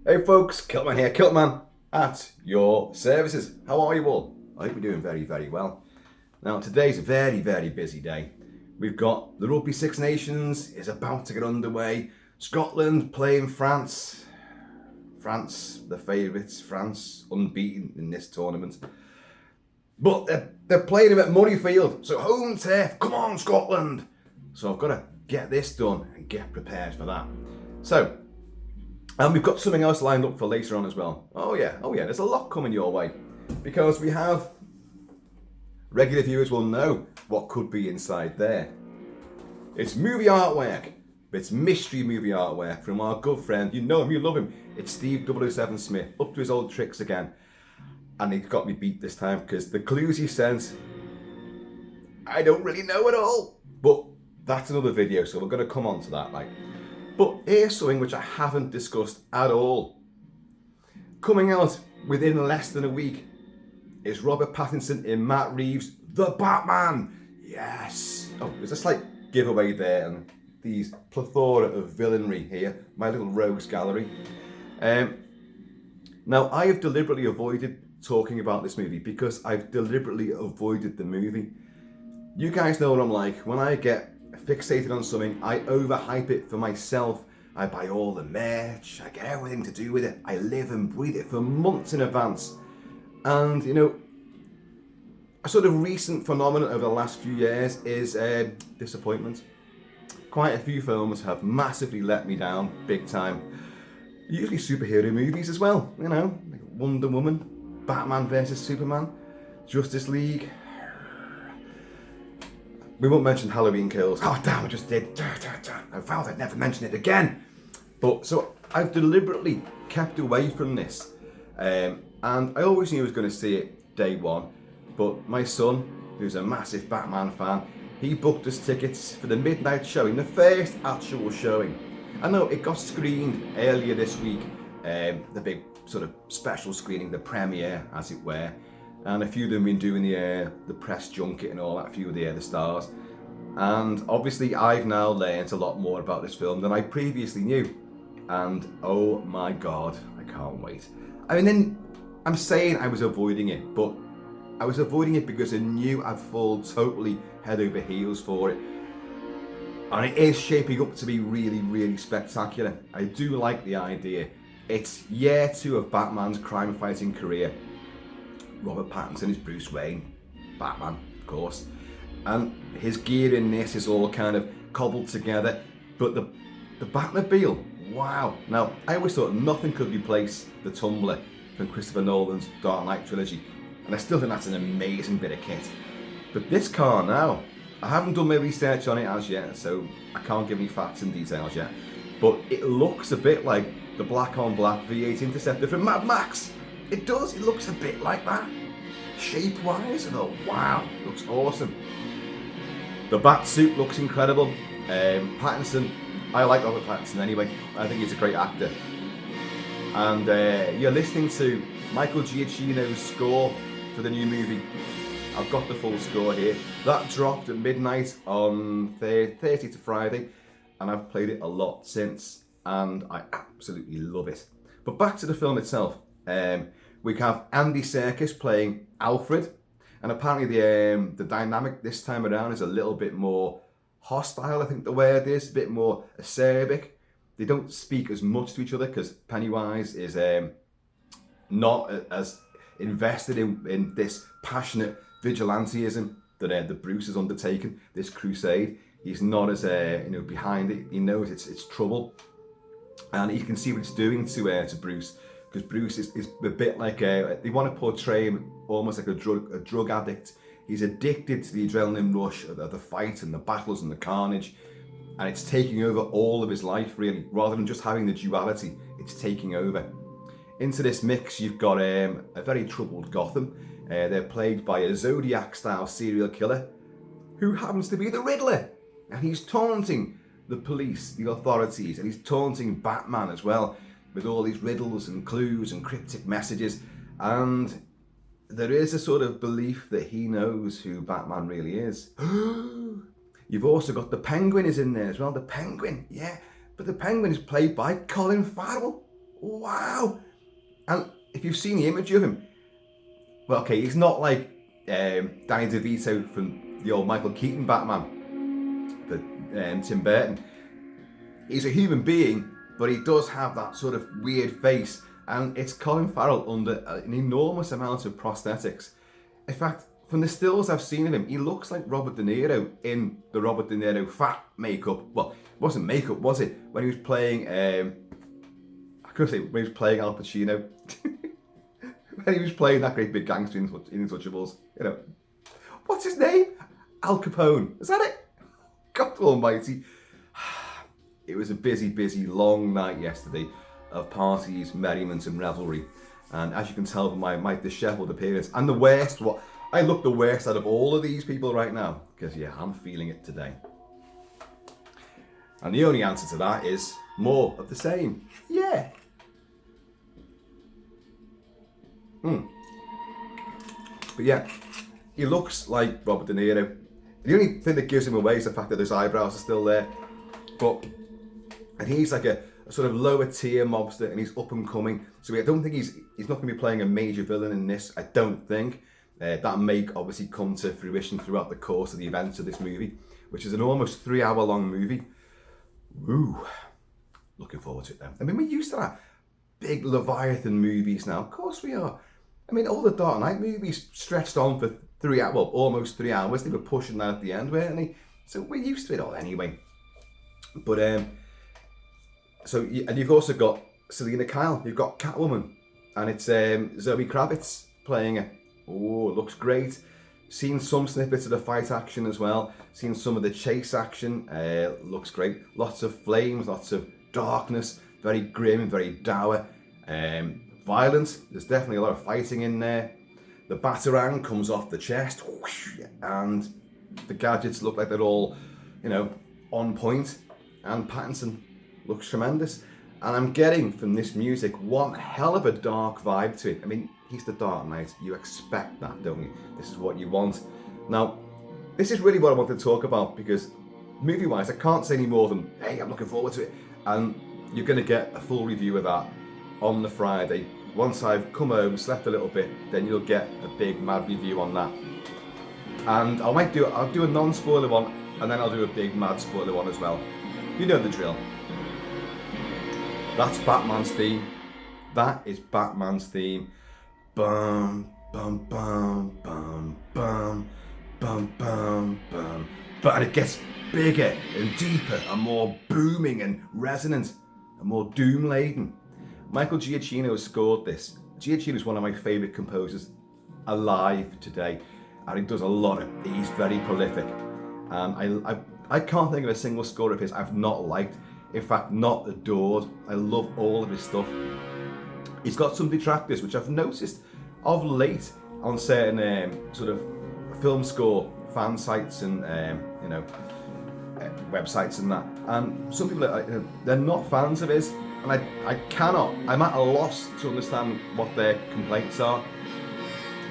Hey folks, Kilt-Man here, Kilt-Man at your services. How are you all? I hope you're doing very, very well. Now today's a very, very busy day. We've got the Rugby Six Nations is about to get underway. Scotland playing France. France, the favourites. France unbeaten in this tournament. But they're playing them at Murrayfield, so home turf. Come on, Scotland! So I've got to get this done and get prepared for that. So, and we've got something else lined up for later on as well. Oh yeah, there's a lot coming your way. Because we have, regular viewers will know what could be inside there. It's movie artwork. It's mystery movie artwork from our good friend, you know him, you love him. It's Steve 007 Smith, up to his old tricks again. And he's got me beat this time because the clues he sent, I don't really know at all. But that's another video, so we're going to come on to that. But here's something which I haven't discussed at all. Coming out within less than a week is Robert Pattinson in Matt Reeves The Batman. Yes. Oh, there's a slight giveaway there and these plethora of villainry here. My little rogues gallery. Now, I have deliberately avoided talking about this movie because I've deliberately avoided the movie. You guys know what I'm like. When I get fixated on something, I overhype it for myself. I buy all the merch, I get everything to do with it. I live and breathe it for months in advance. And you know, a sort of recent phenomenon over the last few years is disappointment. Quite a few films have massively let me down, big time. Usually superhero movies as well, you know, like Wonder Woman, Batman versus Superman, Justice League. We won't mention Halloween Kills. Oh damn, I just did. I vowed I'd never mention it again. But so I've deliberately kept away from this. And I always knew I was going to see it day one. But my son, who's a massive Batman fan, he booked us tickets for the midnight showing, the first actual showing. I know it got screened earlier this week, the big sort of special screening, the premiere as it were. And a few of them have been doing the press junket and all that, a few of the stars. And obviously I've now learned a lot more about this film than I previously knew. And oh my god, I can't wait. I mean, then I'm saying I was avoiding it, but I was avoiding it because I knew I'd fall totally head over heels for it. And it is shaping up to be really, really spectacular. I do like the idea. It's year 2 of Batman's crime fighting career. Robert Pattinson is Bruce Wayne, Batman, of course. And his gear in this is all kind of cobbled together. But the Batmobile, wow. Now, I always thought nothing could replace the Tumbler from Christopher Nolan's Dark Knight trilogy. And I still think that's an amazing bit of kit. But this car now, I haven't done my research on it as yet, so I can't give any facts and details yet. But it looks a bit like the black on black V8 Interceptor from Mad Max. It does, it looks a bit like that. Shape-wise, and wow, looks awesome. The bat suit looks incredible. Pattinson, I like Robert Pattinson anyway. I think he's a great actor. And you're listening to Michael Giacchino's score for the new movie. I've got the full score here. That dropped at midnight on Thursday to Friday, and I've played it a lot since, and I absolutely love it. But back to the film itself. We have Andy Serkis playing Alfred, and apparently the dynamic this time around is a little bit more hostile, I think the word is, a bit more acerbic. They don't speak as much to each other because Pennywise is not as invested in this passionate vigilantism that the Bruce has undertaken, this crusade. He's not as behind it. He knows it's trouble, and he can see what it's doing to Bruce. Because Bruce is a bit like they want to portray him almost like a drug addict. He's addicted to the adrenaline rush of the fight and the battles and the carnage, and it's taking over all of his life really. Rather than just having the duality, it's taking over. Into this mix, you've got a very troubled Gotham. They're plagued by a Zodiac-style serial killer who happens to be the Riddler, and he's taunting the police, the authorities, and he's taunting Batman as well, with all these riddles and clues and cryptic messages. And there is a sort of belief that he knows who Batman really is. You've also got the Penguin is in there as well. The Penguin, yeah. But the Penguin is played by Colin Farrell. wow. And if you've seen the image of him, well, okay, he's not like Danny DeVito from the old Michael Keaton Batman, the Tim Burton. He's a human being, but he does have that sort of weird face, and it's Colin Farrell under an enormous amount of prosthetics. In fact, from the stills I've seen of him, he looks like Robert De Niro in the Robert De Niro fat makeup. Well, it wasn't makeup, was it? When he was playing, I could say when he was playing Al Pacino. When he was playing that great big gangster in Untouchables. You know, what's his name? Al Capone. Is that it? God almighty. It was a busy, busy, long night yesterday of parties, merriment and revelry. And as you can tell from my dishevelled appearance, and the worst, I look the worst out of all of these people right now, because yeah, I'm feeling it today. And the only answer to that is more of the same. Yeah. But yeah, he looks like Robert De Niro. The only thing that gives him away is the fact that his eyebrows are still there. And he's like a sort of lower tier mobster, and he's up and coming. So I don't think he's not going to be playing a major villain in this. I don't think. That may obviously come to fruition throughout the course of the events of this movie, which is an almost 3-hour long movie. Woo! Looking forward to it then. I mean, we're used to that big Leviathan movies now. Of course we are. I mean, all the Dark Knight movies stretched on for 3 hours, well, almost 3 hours. They were pushing that at the end, weren't they? So we're used to it all anyway. But and you've also got Selena Kyle. You've got Catwoman, and it's Zoe Kravitz playing her. Oh, it looks great. Seen some snippets of the fight action as well. Seen some of the chase action. Looks great. Lots of flames, lots of darkness. Very grim, very dour. Violence. There's definitely a lot of fighting in there. The Batarang comes off the chest, whoosh, and the gadgets look like they're all, on point. And Pattinson looks tremendous. And I'm getting from this music one hell of a dark vibe to it. I mean, he's the Dark Knight. You expect that, don't you? This is what you want. Now, this is really what I wanted to talk about, because movie-wise, I can't say any more than, hey, I'm looking forward to it. And you're going to get a full review of that on the Friday. Once I've come home, slept a little bit, then you'll get a big mad review on that. And I'll do a non-spoiler one, and then I'll do a big mad spoiler one as well. You know the drill. That's Batman's theme. That is Batman's theme. Bum, bum, bum, bum, bum, bum, bum, bum. But it gets bigger and deeper and more booming and resonant and more doom-laden. Michael Giacchino has scored this. Giacchino is one of my favourite composers alive today, and he does he's very prolific. And I can't think of a single score of his I've not liked. In fact, not adored. I love all of his stuff. He's got some detractors, which I've noticed of late on certain sort of film score fan sites and websites and that. And some people they're not fans of his, and I'm at a loss to understand what their complaints are.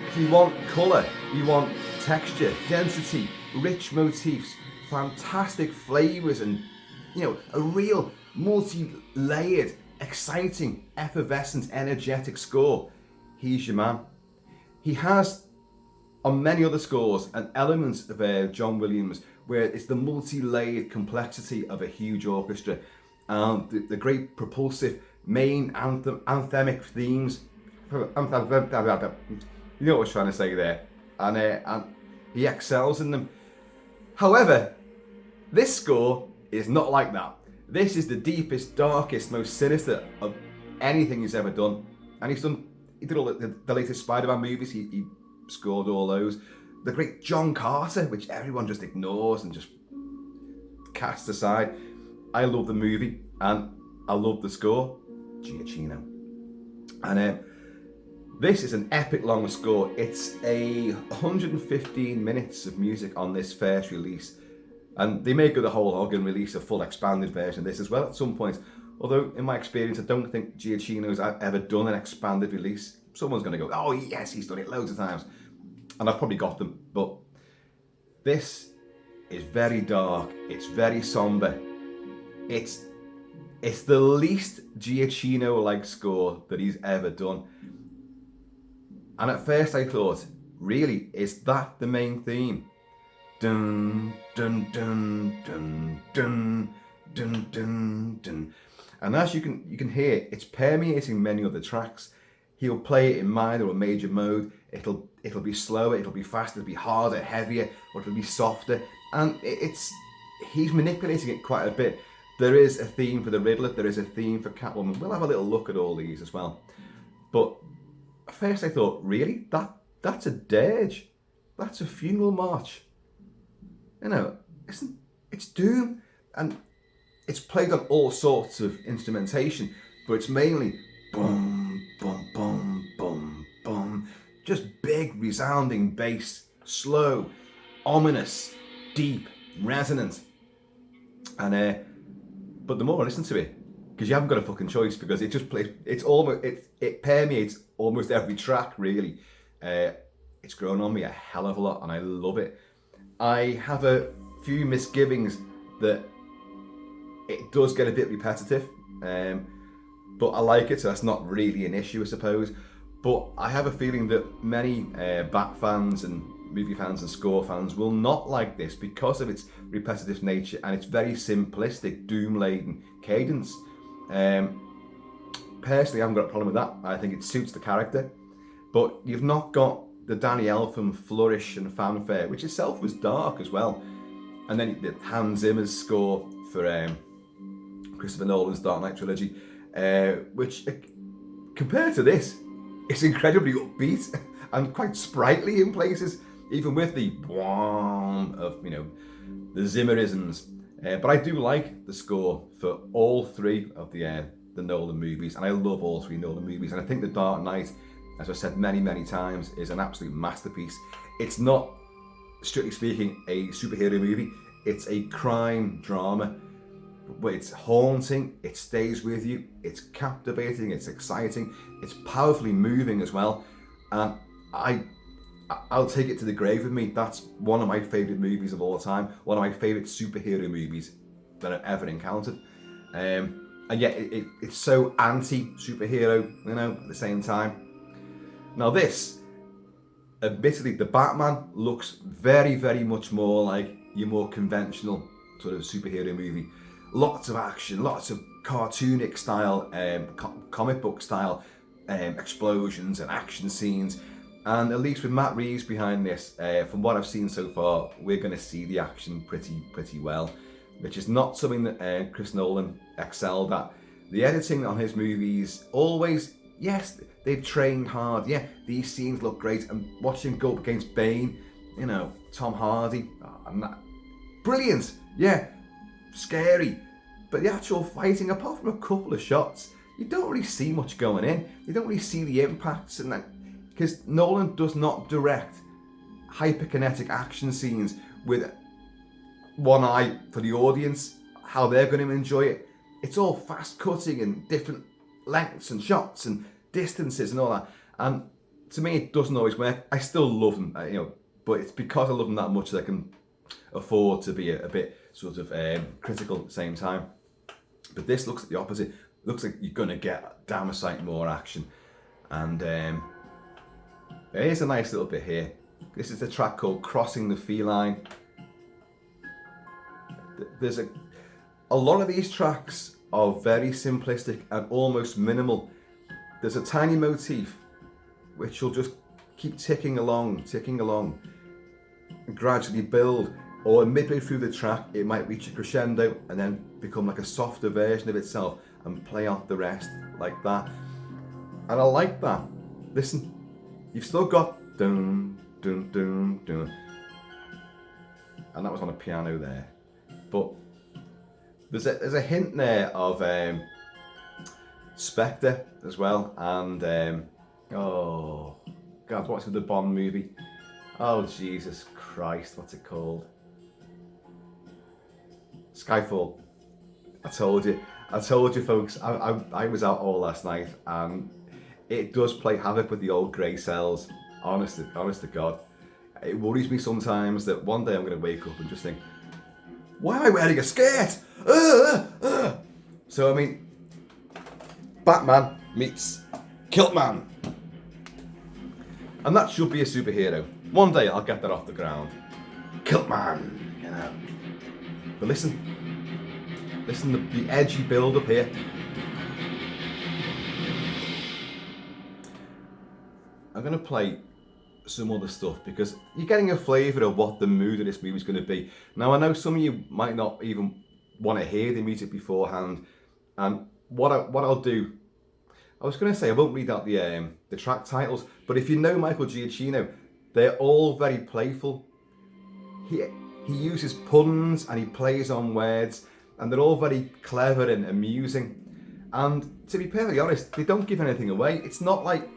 If you want colour, you want texture, density, rich motifs, fantastic flavours, and a real multi-layered, exciting, effervescent, energetic score, he's your man. He has, on many other scores, an element of John Williams, where it's the multi-layered complexity of a huge orchestra, and the great propulsive main anthemic themes. You know what I was trying to say there. And he excels in them. However, this score is not like that. This is the deepest, darkest, most sinister of anything he's ever done. And he did all the latest Spider-Man movies, he scored all those. The great John Carter, which everyone just ignores and just casts aside. I love the movie, and I love the score. Giacchino. And this is an epic long score. It's 115 minutes of music on this first release. And they may go the whole hog and release a full expanded version of this as well at some point. Although, in my experience, I don't think Giacchino's ever done an expanded release. Someone's going to go, oh yes, he's done it loads of times. And I've probably got them. But this is very dark. It's very somber. It's It's the least Giacchino-like score that he's ever done. And at first I thought, really, is that the main theme? Dun, dun, dun, dun, dun, dun, dun, dun. And as you can hear, it's permeating many other tracks. He'll play it in minor or major mode. It'll be slower, it'll be faster, it'll be harder, heavier, or it'll be softer. And he's manipulating it quite a bit. There is a theme for the Riddler, there is a theme for Catwoman. We'll have a little look at all these as well. But at first I thought, really? That's a dirge. That's a funeral march. You know, it's Doom. And it's played on all sorts of instrumentation, but it's mainly boom, boom, boom, boom, boom. Just big, resounding bass, slow, ominous, deep, resonant. And but the more I listen to it, because you haven't got a fucking choice, because it just plays. It permeates almost every track, really. It's grown on me a hell of a lot, and I love it. I have a few misgivings that it does get a bit repetitive, but I like it, so that's not really an issue, I suppose. But I have a feeling that many Bat fans and movie fans and score fans will not like this because of its repetitive nature and its very simplistic, doom-laden cadence. Personally, I haven't got a problem with that. I think it suits the character. But you've not got the Danny Elfman flourish and fanfare, which itself was dark as well. And then the Hans Zimmer's score for Christopher Nolan's Dark Knight trilogy, which compared to this, it's incredibly upbeat and quite sprightly in places, even with the boom of, the Zimmerisms. But I do like the score for all three of the Nolan movies, and I love all three Nolan movies. And I think The Dark Knight, as I've said many, many times, is an absolute masterpiece. It's not, strictly speaking, a superhero movie. It's a crime drama, but it's haunting, it stays with you, it's captivating, it's exciting, it's powerfully moving as well. And I'll take it to the grave with me. That's one of my favourite movies of all time, one of my favourite superhero movies that I've ever encountered. And yet it's so anti-superhero, at the same time. Now this, admittedly, the Batman looks very, very much more like your more conventional sort of superhero movie. Lots of action, lots of cartoonic style, comic book style explosions and action scenes. And at least with Matt Reeves behind this, from what I've seen so far, we're going to see the action pretty well, which is not something that Chris Nolan excelled at. The editing on his movies always, yes, they've trained hard. Yeah, these scenes look great. And watching go up against Bane, Tom Hardy, brilliant. Yeah, scary. But the actual fighting, apart from a couple of shots, you don't really see much going in. You don't really see the impacts, and that because Nolan does not direct hyperkinetic action scenes with one eye for the audience, how they're going to enjoy it. It's all fast cutting and different lengths and shots and distances and all that. And to me, it doesn't always work. I still love them, but it's because I love them that much that I can afford to be a bit sort of critical at the same time. But this looks like the opposite. It looks like you're going to get damn a sight more action. And there is a nice little bit here. This is a track called Crossing the Feline. There's a lot of these tracks are very simplistic and almost minimal. There's a tiny motif which will just keep ticking along, and gradually build. Or midway through the track, it might reach a crescendo and then become like a softer version of itself and play out the rest like that. And I like that. Listen, you've still got dun, dun, dun, dun. And that was on a piano there. But there's a hint there of Spectre as well. And, oh, God, what's the Bond movie? Oh, Jesus Christ, what's it called? Skyfall. I told you folks, I was out all last night, and it does play havoc with the old grey cells, honest to God. It worries me sometimes that one day I'm going to wake up and just think, why am I wearing a skirt? So I mean, Batman meets Kilt-Man. And that should be a superhero. One day I'll get that off the ground. Kilt-Man, you know. But listen the edgy build up here. I'm gonna play some other stuff because you're getting a flavour of what the mood of this movie is going to be. Now I know some of you might not even want to hear the music beforehand, and what I'll do, I was going to say I won't read out the track titles, but if you know Michael Giacchino, they're all very playful. He uses puns and he plays on words, and they're all very clever and amusing. And to be perfectly honest, they don't give anything away. It's not like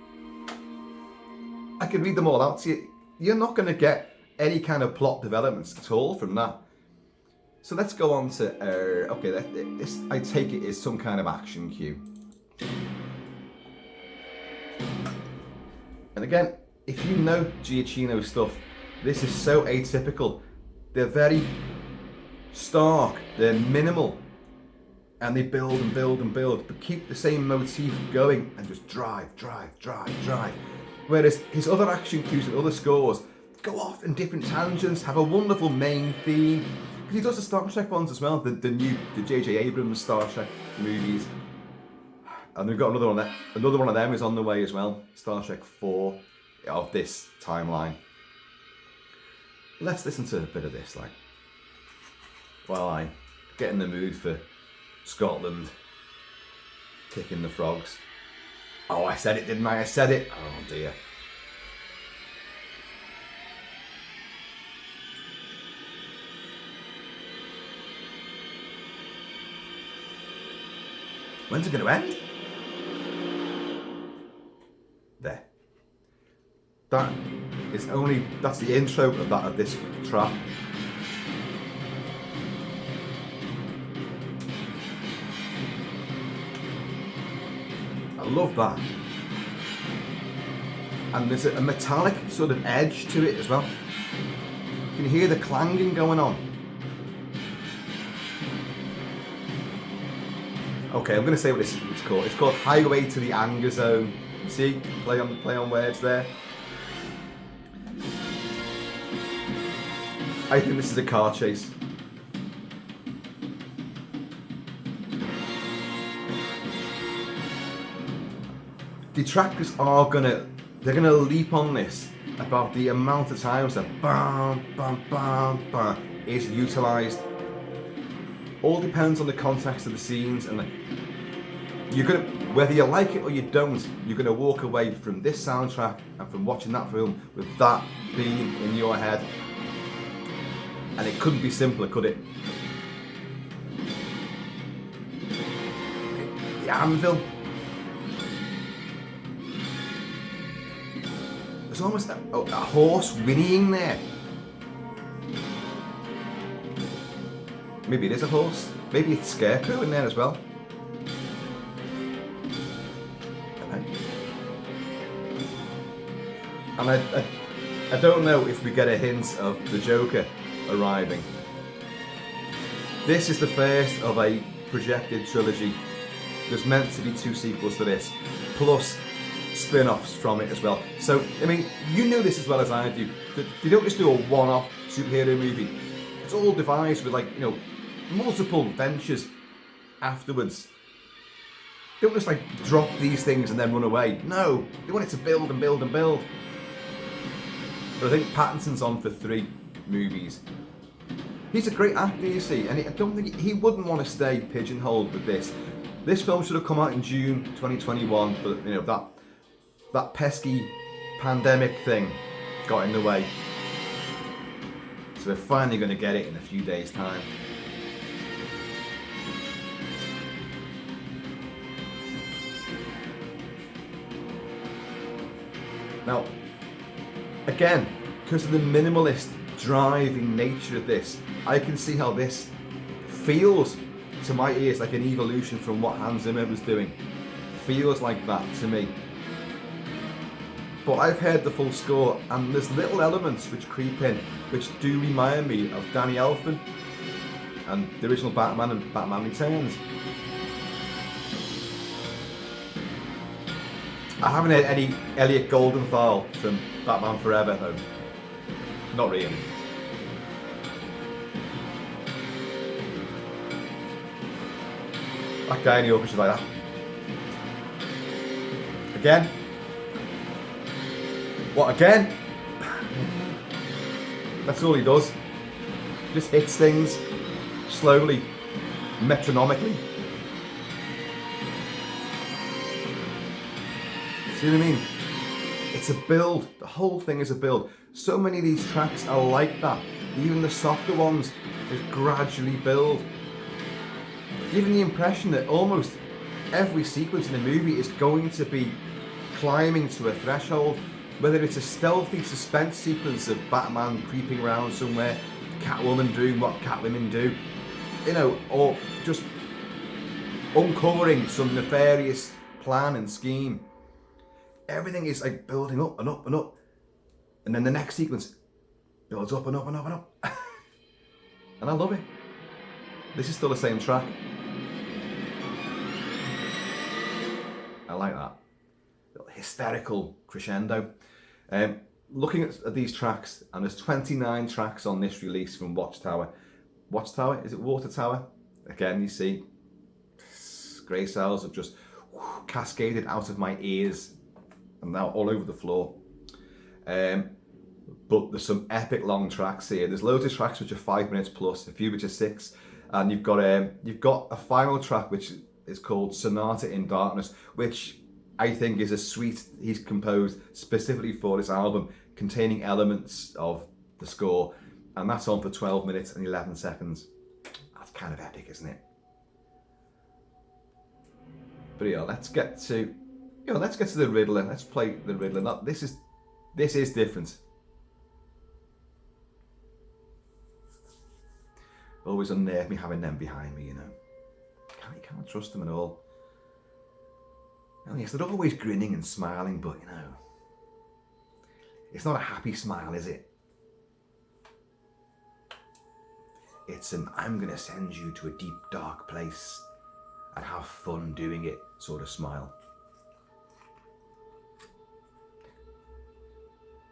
I could read them all out to you. You're not going to get any kind of plot developments at all from that. So let's go on to, okay, this I take it is some kind of action cue. And again, if you know Giacchino stuff, this is so atypical. They're very stark, they're minimal, and they build and build and build, but keep the same motif going and just drive. Whereas his other action cues and other scores go off in different tangents, have a wonderful main theme. Because he does the Star Trek ones as well, the J.J. Abrams Star Trek movies. And we've got another one of them is on the way as well, Star Trek 4 of this timeline. Let's listen to a bit of this, like, while I get in the mood for Scotland kicking the frogs. Oh, I said it, didn't I? I said it. Oh dear. When's it going to end? There. That's the intro of this track. I love that. And there's a metallic sort of edge to it as well. You can hear the clanging going on. Okay, I'm going to say what it's called. It's called Highway to the Anger Zone. See, play on words there. I think this is a car chase. Detractors they're gonna leap on this about the amount of times that bam, bam, bam, bam is utilised. All depends on the context of the scenes, and you're gonna, whether you like it or you don't, you're gonna walk away from this soundtrack and from watching that film with that being in your head. And it couldn't be simpler, could it? The anvil. There's almost a horse whinnying there. Maybe it is a horse. Maybe it's Scarecrow in there as well. And I don't know if we get a hint of the Joker arriving. This is the first of a projected trilogy. There's meant to be 2 sequels to this, plus spin-offs from it as well. So, I mean, you know this as well as I do. They don't just do a one-off superhero movie. It's all devised with, like, you know, multiple ventures afterwards. They don't just, like, drop these things and then run away. No, they want it to build and build and build. But I think Pattinson's on for 3 movies. He's a great actor, you see, and I don't think he wouldn't want to stay pigeonholed with this. This film should have come out in June 2021, but you know that pesky pandemic thing got in the way. So we're finally going to get it in a few days' time. Now, again, because of the minimalist driving nature of this, I can see how this feels to my ears like an evolution from what Hans Zimmer was doing. Feels like that to me. But I've heard the full score, and there's little elements which creep in which do remind me of Danny Elfman and the original Batman and Batman Returns. I haven't heard any Elliot Goldenthal from Batman Forever though. Not really. That guy in the orchestra like that. Again? What, again? That's all he does. Just hits things slowly, metronomically. See what I mean? It's a build. The whole thing is a build. So many of these tracks are like that. Even the softer ones just gradually build. Giving the impression that almost every sequence in the movie is going to be climbing to a threshold. Whether it's a stealthy suspense sequence of Batman creeping around somewhere, Catwoman doing what Catwomen do, you know, or just uncovering some nefarious plan and scheme. Everything is like building up and up and up. And then the next sequence builds up and up and up and up. And I love it. This is still the same track. I like that. Little hysterical crescendo. Looking at these tracks, and there's 29 tracks on this release from Watchtower. Watchtower? Is it Water Tower? Again, you see, grey cells have just cascaded out of my ears and now all over the floor. But there's some epic long tracks here. There's loads of tracks which are 5 minutes plus, a few which are 6, and you've got a final track which is called Sonata in Darkness, which I think is a suite he's composed specifically for this album, containing elements of the score, and that's on for 12 minutes and 11 seconds. That's kind of epic, isn't it? But yeah, let's get to the Riddler. Let's play the Riddler. Now, this is different. Always unnerve me having them behind me, you know. You can't trust them at all. Oh yes, they're always grinning and smiling, but you know, it's not a happy smile, is it? It's an I'm gonna send you to a deep dark place and have fun doing it sort of smile.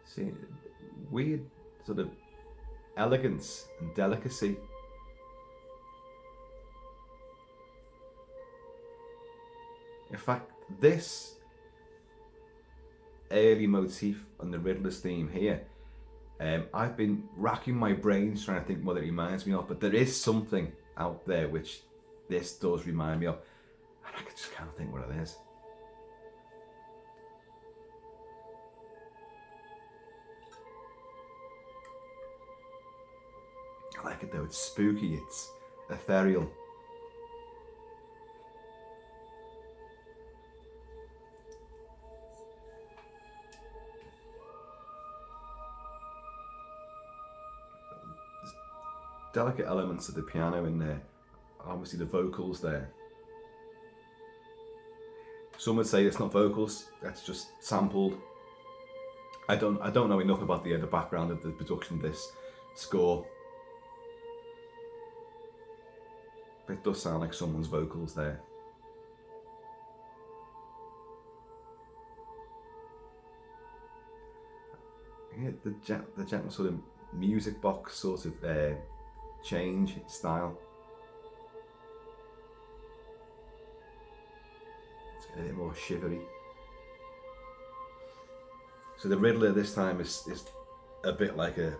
See, weird sort of elegance and delicacy. In fact, this early motif on the Riddler's theme here, I've been racking my brains trying to think what it reminds me of, but there is something out there which this does remind me of, and I just can't think what it is. I like it though, it's spooky, it's ethereal. Delicate elements of the piano in there, obviously the vocals there. Some would say it's not vocals, that's just sampled. I don't know enough about the background of the production of this score, but it does sound like someone's vocals there. Yeah, the gentle sort of music box sort of change style. It's getting a bit more shivery. So the Riddler this time is a bit like a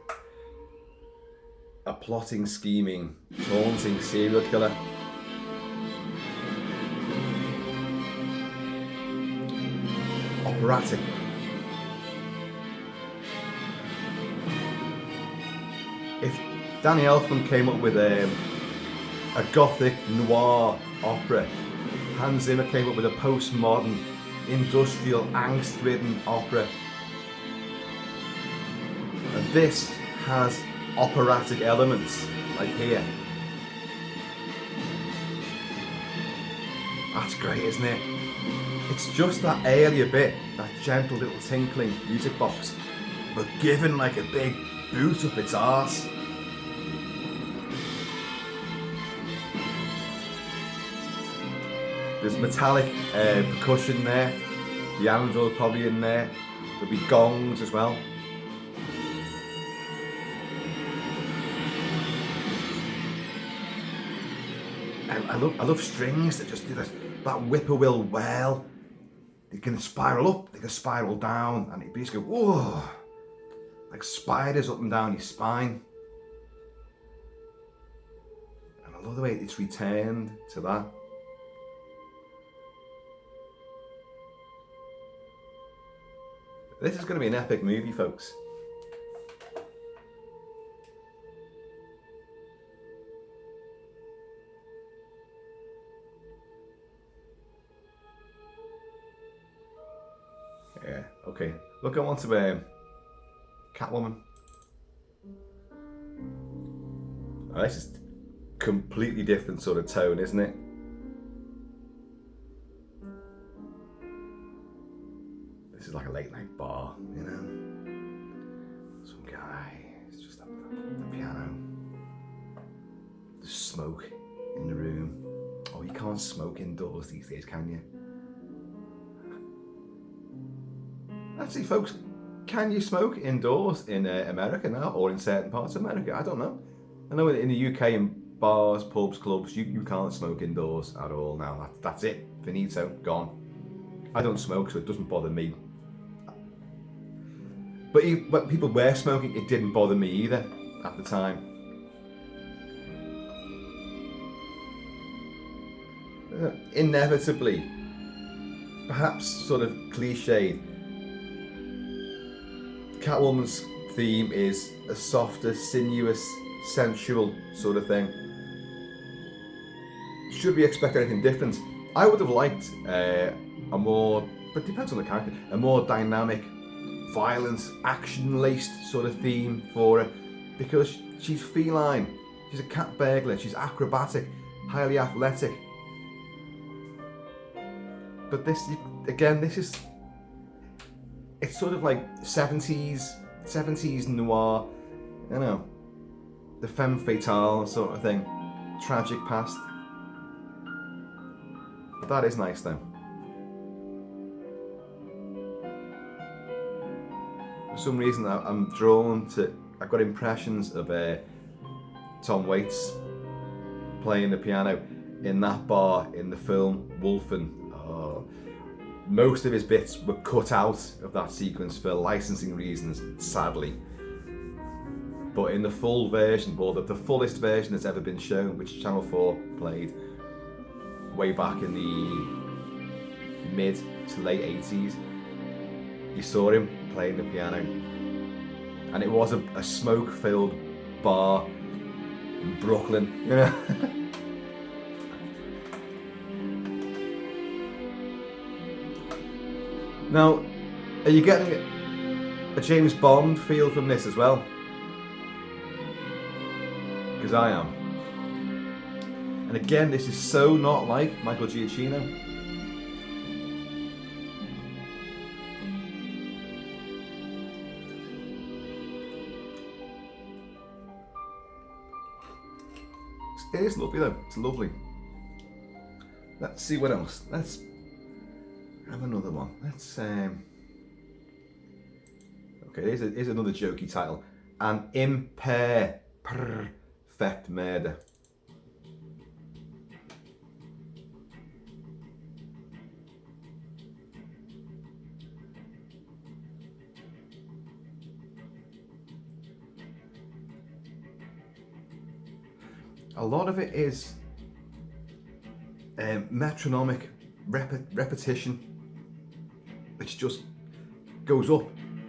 plotting, scheming, taunting serial killer. Operatic. If Danny Elfman came up with a gothic noir opera, Hans Zimmer came up with a postmodern, industrial, angst-ridden opera, and this has operatic elements, like here. That's great, isn't it? It's just that earlier bit, that gentle little tinkling music box, but given like a big boot up its arse. There's metallic percussion there, The anvil probably in there. There'll be gongs as well. And I love strings that just do this, that whippoorwill wail. They can spiral up, they can spiral down, and it basically go, whoa, like spiders up and down your spine. And I love the way it's returned to that. This is going to be an epic movie, folks. Yeah, okay. Look, I want to Catwoman. Oh, this is completely different sort of tone, isn't it? This is like a late night bar, you know? Some guy, it's just at the piano. There's smoke in the room. Oh, you can't smoke indoors these days, can you? Actually, folks, can you smoke indoors in America now, or in certain parts of America? I don't know. I know in the UK, in bars, pubs, clubs, you can't smoke indoors at all now. That's it. Finito. Gone. I don't smoke, so it doesn't bother me. But when people were smoking, it didn't bother me either at the time. Inevitably, perhaps sort of cliched, Catwoman's theme is a softer, sinuous, sensual sort of thing. Should we expect anything different? I would have liked a more, but it depends on the character, a more dynamic, violent, action-laced sort of theme for her, because she's feline, she's a cat burglar, she's acrobatic, highly athletic. But this, again, this is, it's sort of like 70s noir, you know, the femme fatale sort of thing, tragic past. But that is nice though. For some reason I'm drawn to, I've got impressions of Tom Waits playing the piano in that bar in the film Wolfen. Most of his bits were cut out of that sequence for licensing reasons, sadly. But in the full version, or the fullest version that's ever been shown, which Channel 4 played way back in the mid to late 80s, you saw him playing the piano. And it was a smoke-filled bar in Brooklyn, you know. Now, are you getting a James Bond feel from this as well? Because I am. And again, this is so not like Michael Giacchino. It is lovely though, it's lovely. Let's see what else. Let's have another one. Let's okay, here's another jokey title. An imperfect murder. A lot of it is metronomic repetition, which just goes up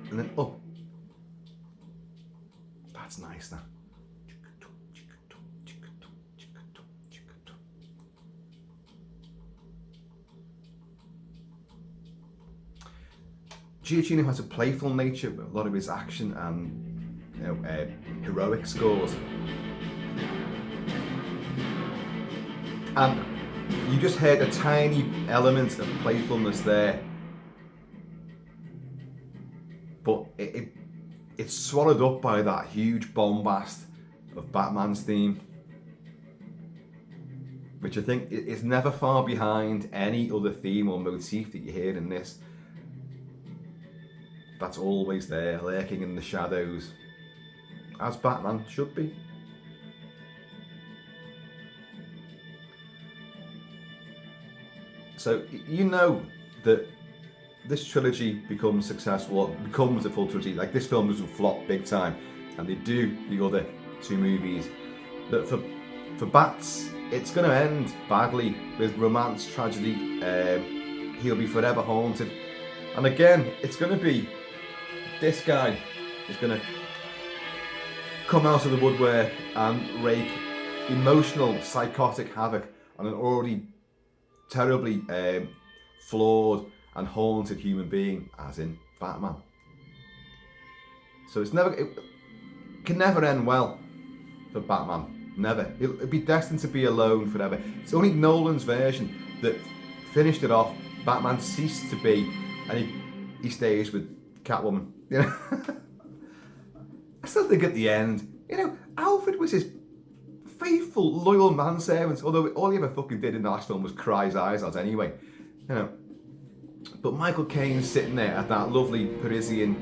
and then up. That's nice, that. Giacchino has a playful nature with a lot of his action and, you know, heroic scores. And you just heard a tiny element of playfulness there, but it's swallowed up by that huge bombast of Batman's theme, which I think is never far behind any other theme or motif that you hear in this. that's always there, lurking in the shadows, as Batman should be. So you know that this trilogy becomes successful, becomes a full trilogy. Like, this film doesn't flop big time, and they do the other two movies. That for Bats, it's going to end badly with romance, tragedy. He'll be forever haunted, and again, it's going to be this guy is going to come out of the woodwork and wreak emotional, psychotic havoc on an already terribly flawed and haunted human being, as in Batman. So it can never end well for Batman. Never. It'll be destined to be alone forever. It's only Nolan's version that finished it off. Batman ceased to be, and he stays with Catwoman. You know, I still think at the end, you know, Alfred was his faithful, loyal manservant. Although all he ever fucking did in the last film was cry his eyes out anyway. You know. But Michael Caine's sitting there at that lovely Parisian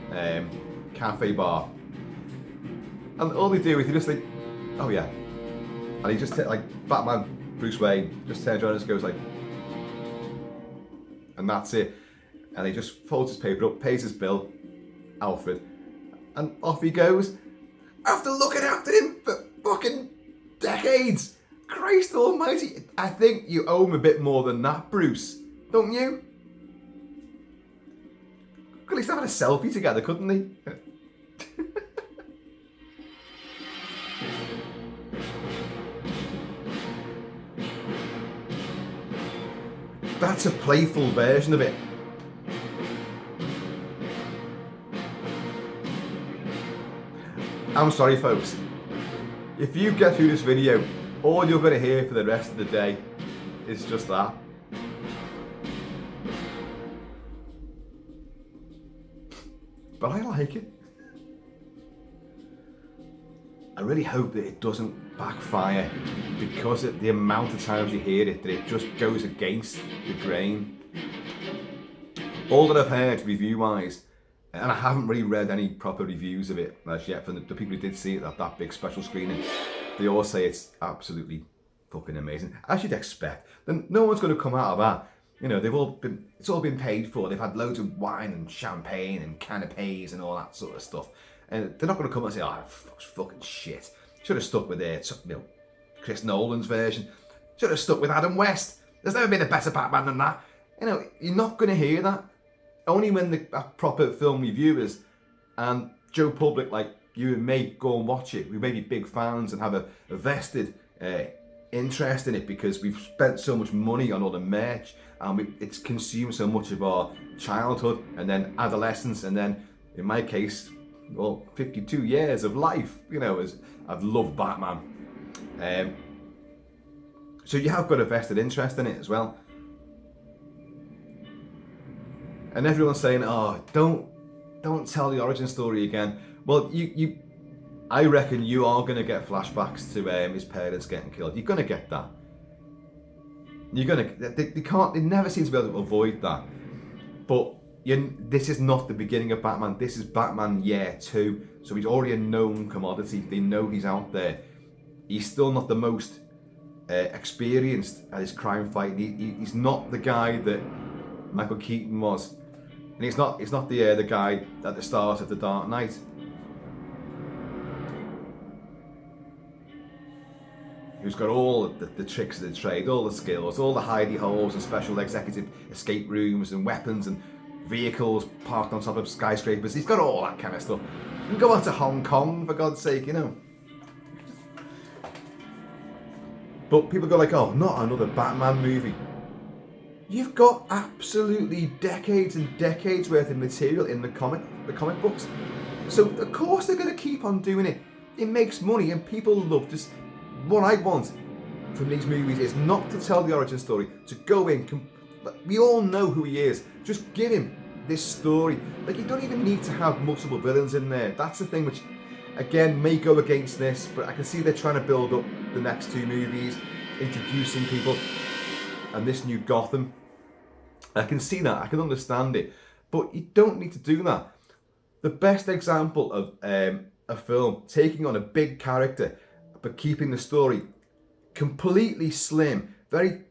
cafe bar, and all they do is they just think, oh yeah, and he just like Batman, Bruce Wayne, just turns around and just goes like, and that's it. And he just folds his paper up, pays his bill, Alfred, and off he goes. After looking after him for fucking decades, Christ Almighty! I think you owe him a bit more than that, Bruce, don't you? At least having a selfie together, couldn't they? That's a playful version of it. I'm sorry, folks. If you get through this video, all you're going to hear for the rest of the day is just that. But I like it. I really hope that it doesn't backfire, because of the amount of times you hear it, that it just goes against the grain. All that I've heard review-wise, and I haven't really read any proper reviews of it as yet from the people who did see it at that big special screening, they all say it's absolutely fucking amazing. As you'd expect. Then no one's going to come out of that. You know, it's all been paid for. They've had loads of wine and champagne and canapes and all that sort of stuff. And they're not going to come and say, oh, that's fucking shit. Should have stuck with Chris Nolan's version. Should have stuck with Adam West. There's never been a better Batman than that. You know, you're not going to hear that. Only when the proper film reviewers and Joe Public like you and me go and watch it. We may be big fans and have a vested interest in it because we've spent so much money on all the merch, and it's consumed so much of our childhood and then adolescence, and then in my case, well, 52 years of life, you know, as I've loved Batman. So you have got a vested interest in it as well. And everyone's saying, oh, don't tell the origin story again. Well, I reckon you are going to get flashbacks to his parents getting killed. You're going to get that. They never seem to be able to avoid that. But this is not the beginning of Batman. This is Batman year 2. So he's already a known commodity. They know he's out there. He's still not the most experienced at his crime fighting. He's not the guy that Michael Keaton was. And he's not the guy at the start of The Dark Knight. Who's got all the tricks of the trade, all the skills, all the hidey holes and special executive escape rooms and weapons and vehicles parked on top of skyscrapers. He's got all that kind of stuff. You can go out to Hong Kong, for God's sake, you know. But people go like, oh, not another Batman movie. You've got absolutely decades and decades worth of material in the comic books. So of course they're going to keep on doing it. It makes money and people love this. What I want from these movies is not to tell the origin story, to go in, we all know who he is, just give him this story. Like, you don't even need to have multiple villains in there. That's the thing which, again, may go against this, but I can see they're trying to build up the next 2 movies, introducing people, and this new Gotham. I can see that, I can understand it, but you don't need to do that. the best example of a film taking on a big character but keeping the story completely slim, very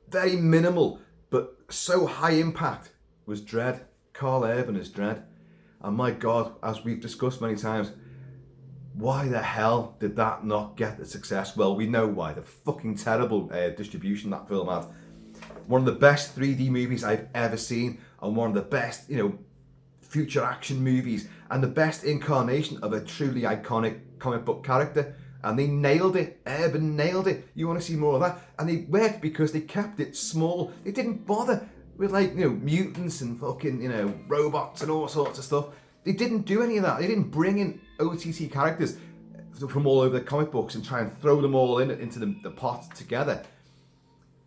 very minimal, but so high impact, was Dredd. Carl Urban as Dredd. And my God, as we've discussed many times, why the hell did that not get the success? Well, we know why. The fucking terrible distribution that film had. One of the best 3D movies I've ever seen, and one of the best, future action movies, and the best incarnation of a truly iconic comic book character. And they nailed it. Urban nailed it. You want to see more of that? And they worked because they kept it small. They didn't bother with mutants and fucking, robots and all sorts of stuff. They didn't do any of that. They didn't bring in OTT characters from all over the comic books and try and throw them all into the pot together.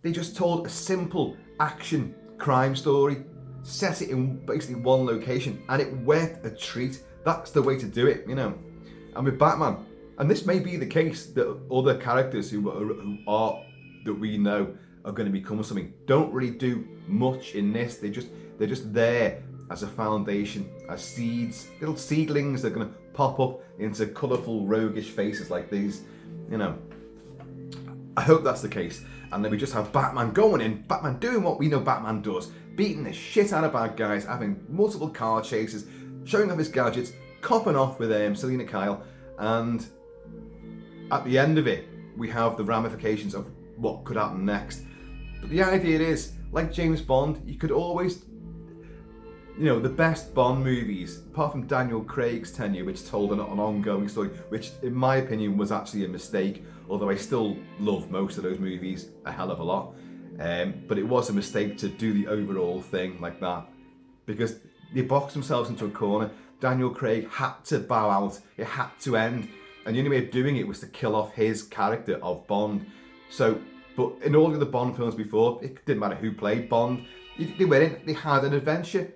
They just told a simple action crime story, set it in basically one location, and it worked a treat. That's the way to do it, And with Batman, and this may be the case that other characters who are that we know are going to become something don't really do much in this. They're just there as a foundation, as seeds, little seedlings that are going to pop up into colourful, roguish faces like these. I hope that's the case. And then we just have Batman going in, Batman doing what we know Batman does, beating the shit out of bad guys, having multiple car chases, showing off his gadgets, copping off with Selena Kyle, and at the end of it, we have the ramifications of what could happen next. But the idea is, like James Bond, you could always, the best Bond movies, apart from Daniel Craig's tenure, which told an ongoing story, which in my opinion was actually a mistake, although I still love most of those movies a hell of a lot. But it was a mistake to do the overall thing like that, because they boxed themselves into a corner. Daniel Craig had to bow out, it had to end, and the only way of doing it was to kill off his character of Bond. So, but in all of the Bond films before, it didn't matter who played Bond, they went in, they had an adventure,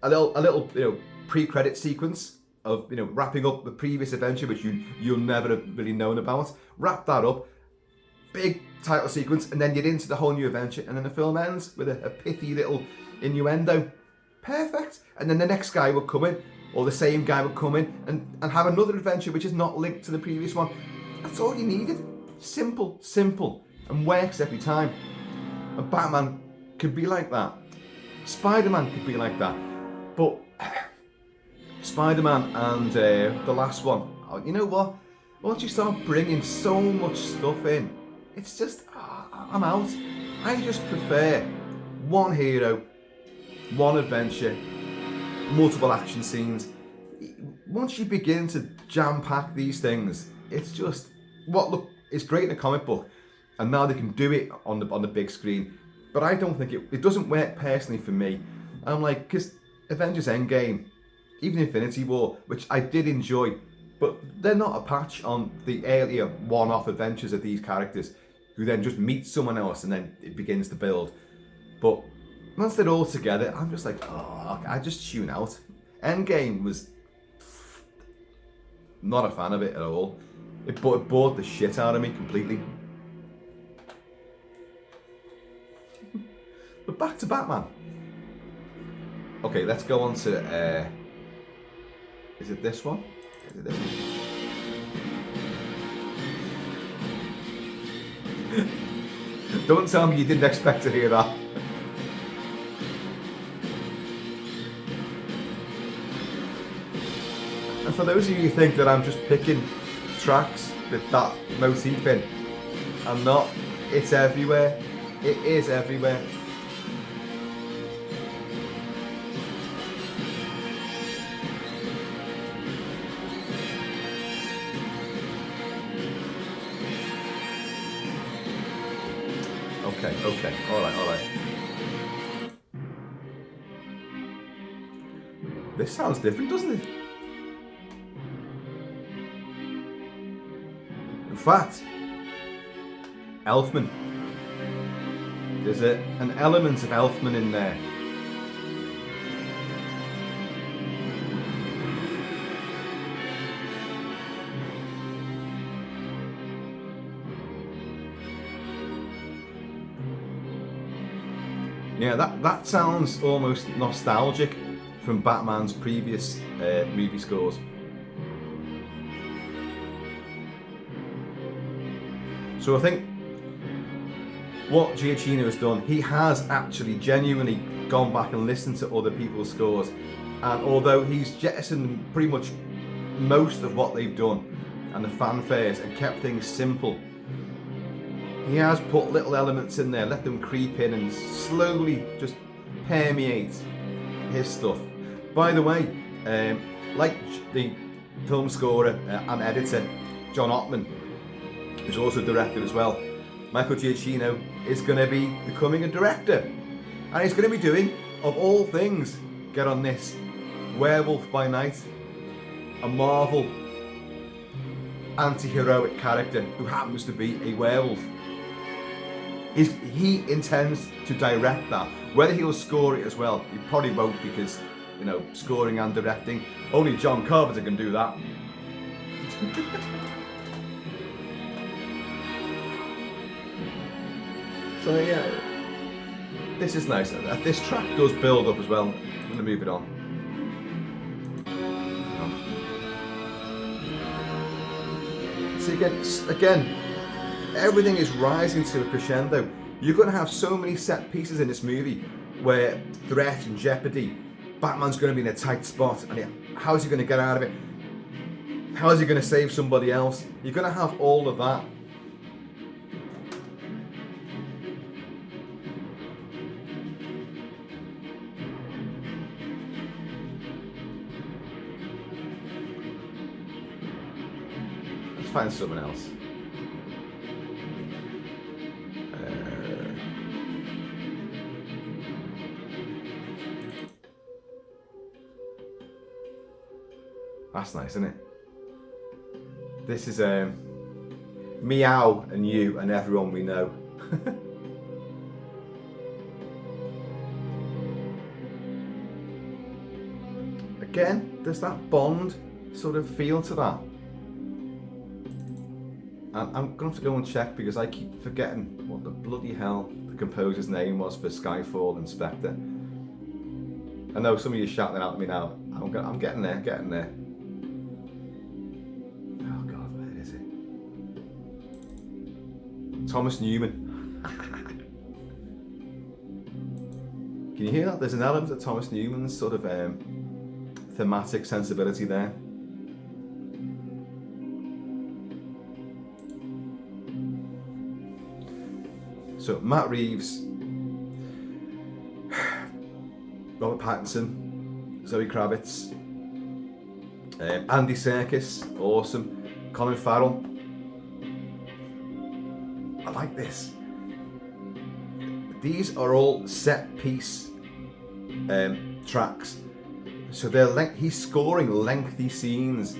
a little pre-credit sequence of wrapping up the previous adventure, which you'll never have really known about. Wrap that up, big title sequence, and then you're into the whole new adventure, and then the film ends with a pithy little innuendo. Perfect. And then the next guy will come in, or the same guy will come in and have another adventure which is not linked to the previous one. That's all you needed. Simple, and works every time. And Batman could be like that. Spider-Man could be like that. But Spider-Man and the last one, you know what? Once you start bringing so much stuff in, it's just, I'm out. I just prefer one hero, one adventure, multiple action scenes. Once you begin to jam-pack these things, it's just, it's great in a comic book, and now they can do it on the big screen. But I don't think it doesn't work personally for me. I'm like, because Avengers Endgame, even Infinity War, which I did enjoy, but they're not a patch on the earlier one-off adventures of these characters, who then just meet someone else and then it begins to build. But once they're all together, I'm just like, I just tune out. Endgame was not a fan of it at all. It bored the shit out of me completely. But back to Batman. Okay, let's go on to, is it this one? Is it this one? Don't tell me you didn't expect to hear that. And for those of you who think that I'm just picking tracks with that motif in, I'm not. It's everywhere. It is everywhere. Okay, alright. This sounds different, doesn't it? In fact, Elfman. There's an element of Elfman in there. Yeah, that sounds almost nostalgic from Batman's previous movie scores. So I think what Giacchino has done, he has actually genuinely gone back and listened to other people's scores, and although he's jettisoned pretty much most of what they've done and the fanfares and kept things simple, he has put little elements in there, let them creep in and slowly just permeate his stuff. By the way, like the film scorer and editor John Ottman, who's also directed as well, Michael Giacchino is going to be becoming a director, and he's going to be doing, of all things, get on this, Werewolf by Night, a Marvel anti-heroic character who happens to be a werewolf. He intends to direct that. Whether he'll score it as well, he probably won't, because, you know, scoring and directing, only John Carpenter can do that. So yeah, this is nice. This track does build up as well. I'm going to move it on. See, again, everything is rising to a crescendo. You're going to have so many set pieces in this movie where threat and jeopardy, Batman's going to be in a tight spot, and how's he going to get out of it? How is he going to save somebody else? You're going to have all of that. Let's find someone else. That's nice, isn't it? This is Meow and You and Everyone We Know. Again, there's that Bond sort of feel to that. And I'm going to have to go and check, because I keep forgetting what the bloody hell the composer's name was for Skyfall and Spectre. I know some of you shouting out at me now. I'm getting there, getting there. Oh God, where is it? Thomas Newman. Can you hear that? There's an element of Thomas Newman's sort of thematic sensibility there. So Matt Reeves, Robert Pattinson, Zoe Kravitz, Andy Serkis, awesome, Colin Farrell. I like this. These are all set piece tracks, so he's scoring lengthy scenes,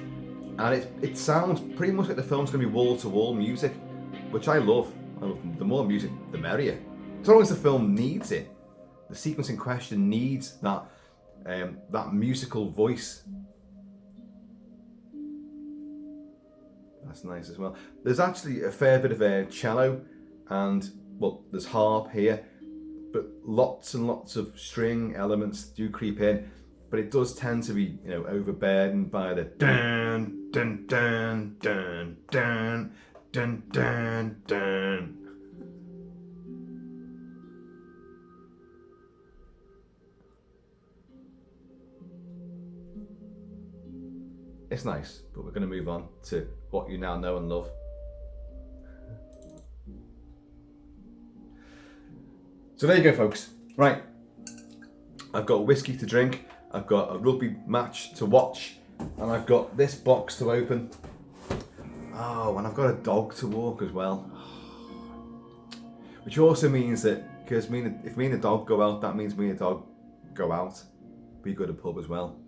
and it sounds pretty much like the film's going to be wall-to-wall music, which I love. The more music, the merrier. As long as the film needs it, the sequence in question needs that musical voice. That's nice as well. There's actually a fair bit of cello, and well, there's harp here, but lots and lots of string elements do creep in. But it does tend to be, you know, overburdened by the dun dun dun dun dun. Dun, dun, dun. It's nice, but we're going to move on to what you now know and love. So there you go, folks. Right, I've got whiskey to drink, I've got a rugby match to watch, and I've got this box to open. Oh, and I've got a dog to walk as well. Which also means that, because if me and the dog go out, that means me and the dog go out. We go to the pub as well.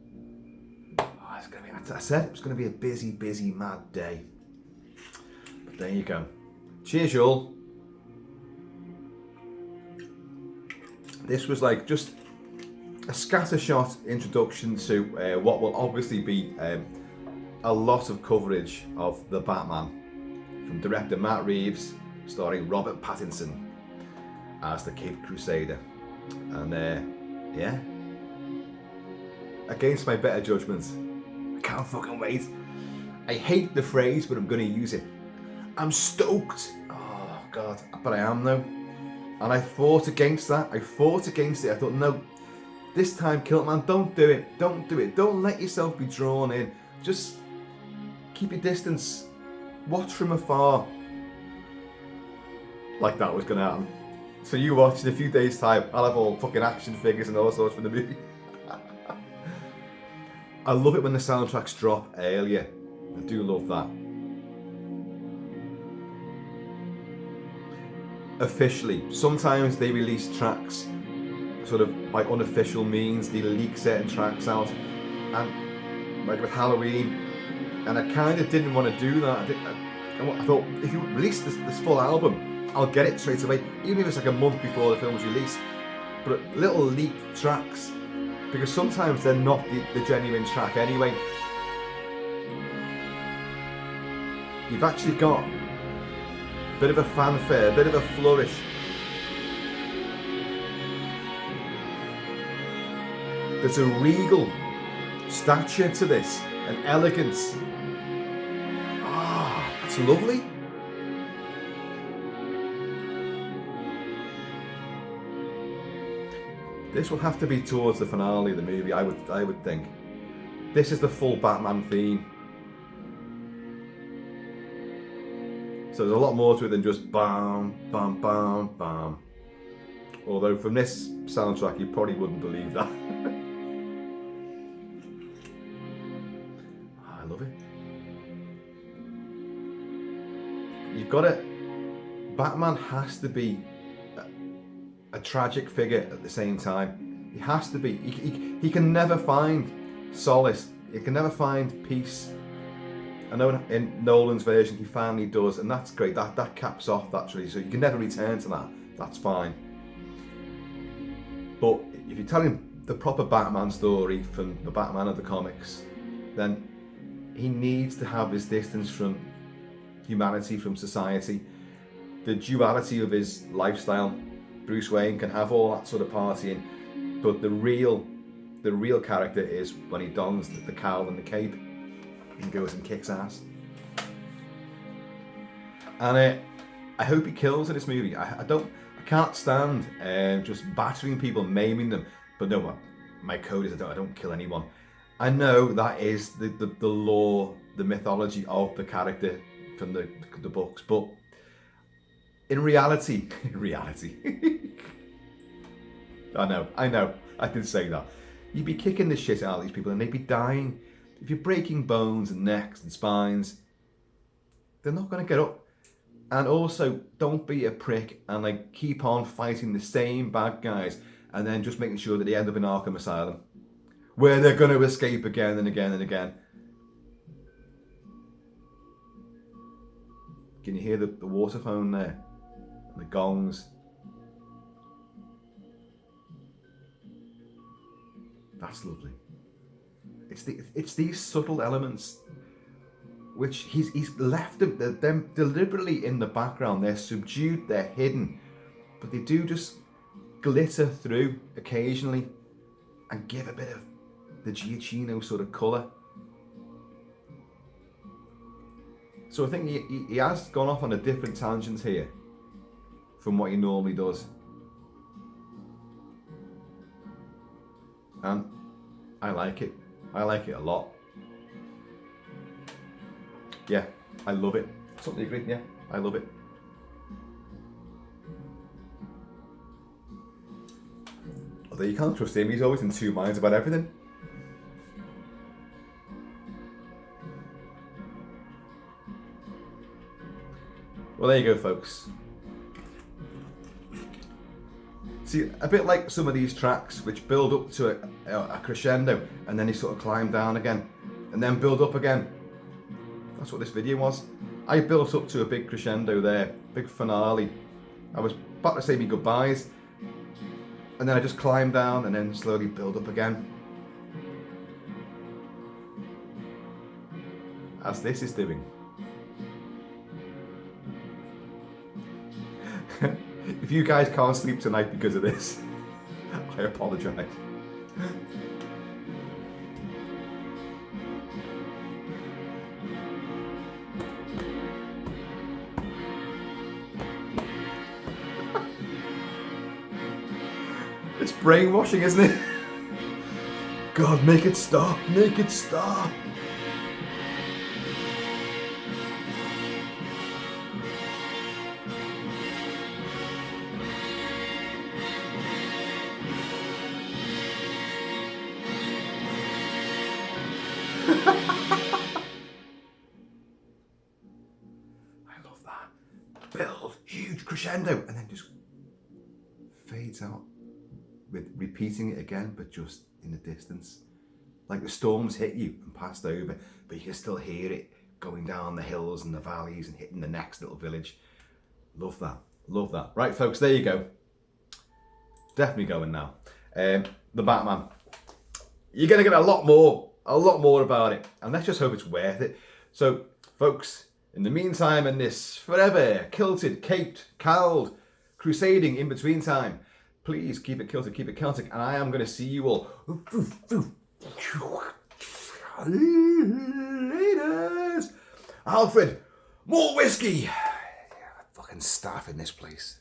Oh, it's gonna be, I said it was going to be a busy, busy, mad day. But there you go. Cheers, y'all. This was like just a scattershot introduction to what will obviously be a lot of coverage of The Batman from director Matt Reeves, starring Robert Pattinson as the Caped Crusader. And yeah, against my better judgment. I can't fucking wait. I hate the phrase, but I'm going to use it. I'm stoked. Oh, God. But I am, though. And I fought against that. I fought against it. I thought, no, this time, Kilt-Man, don't do it. Don't do it. Don't let yourself be drawn in. Just keep your distance. Watch from afar. Like that was going to happen. So you watch in a few days' time, I'll have all fucking action figures and all sorts from the movie. I love it when the soundtracks drop earlier. I do love that. Officially, sometimes they release tracks sort of by unofficial means. They leak certain tracks out, and like with Halloween, and I kind of didn't want to do that. I thought, if you release this full album, I'll get it straight away, even if it's like a month before the film was released. But little leaked tracks, because sometimes they're not the genuine track anyway. You've actually got a bit of a fanfare, a bit of a flourish. There's a regal stature to this, an elegance. Ah, that's lovely. This will have to be towards the finale of the movie, I would think. This is the full Batman theme. So there's a lot more to it than just bam, bam, bam, bam. Although from this soundtrack you probably wouldn't believe that. I love it. You've got it. Batman has to be a tragic figure at the same time. He has to be. He can never find solace. He can never find peace. I know in Nolan's version he finally does, and that's great. That caps off that trilogy, so you can never return to that. That's fine. But if you're telling the proper Batman story from the Batman of the comics, then he needs to have his distance from humanity, from society. The duality of his lifestyle. Bruce Wayne can have all that sort of partying, but the real character is when he dons the cowl and the cape and goes and kicks ass. And I hope he kills in this movie. I can't stand just battering people, maiming them. But no, my code is I don't kill anyone. I know that is the lore, the mythology of the character from the books, but in reality, I know, I did say that. You'd be kicking the shit out of these people and they'd be dying. If you're breaking bones and necks and spines, they're not going to get up. And also, don't be a prick and like keep on fighting the same bad guys and then just making sure that they end up in Arkham Asylum, where they're going to escape again and again and again. Can you hear the water phone there? And the gongs. That's lovely. It's these subtle elements which he's left them deliberately in the background. They're subdued, they're hidden, but they do just glitter through occasionally and give a bit of the Giacchino sort of colour. So I think he has gone off on a different tangent here from what he normally does. And I like it. I like it a lot. Yeah, I love it. Something agree? Yeah, I love it. Although you can't trust him, he's always in two minds about everything. Well, there you go, folks. See, a bit like some of these tracks which build up to a crescendo and then they sort of climb down again and then build up again. That's what this video was. I built up to a big crescendo there, big finale. I was about to say my goodbyes and then I just climbed down and then slowly build up again. As this is doing. If you guys can't sleep tonight because of this, I apologise. brainwashing, isn't it? God, make it stop. Make it stop. I love that. Build, huge crescendo, and then just fades out with repeating it again, but just in the distance. Like the storms hit you and passed over, but you can still hear it going down the hills and the valleys and hitting the next little village. Love that. Love that. Right, folks, there you go. Definitely going now. The Batman. You're going to get a lot more about it, and let's just hope it's worth it. So, folks, in the meantime, in this forever kilted, caped, cowled, crusading in between time, please keep it kilted, keep it Celtic, and I am going to see you all later. Alfred, more whiskey. Fucking staff in this place.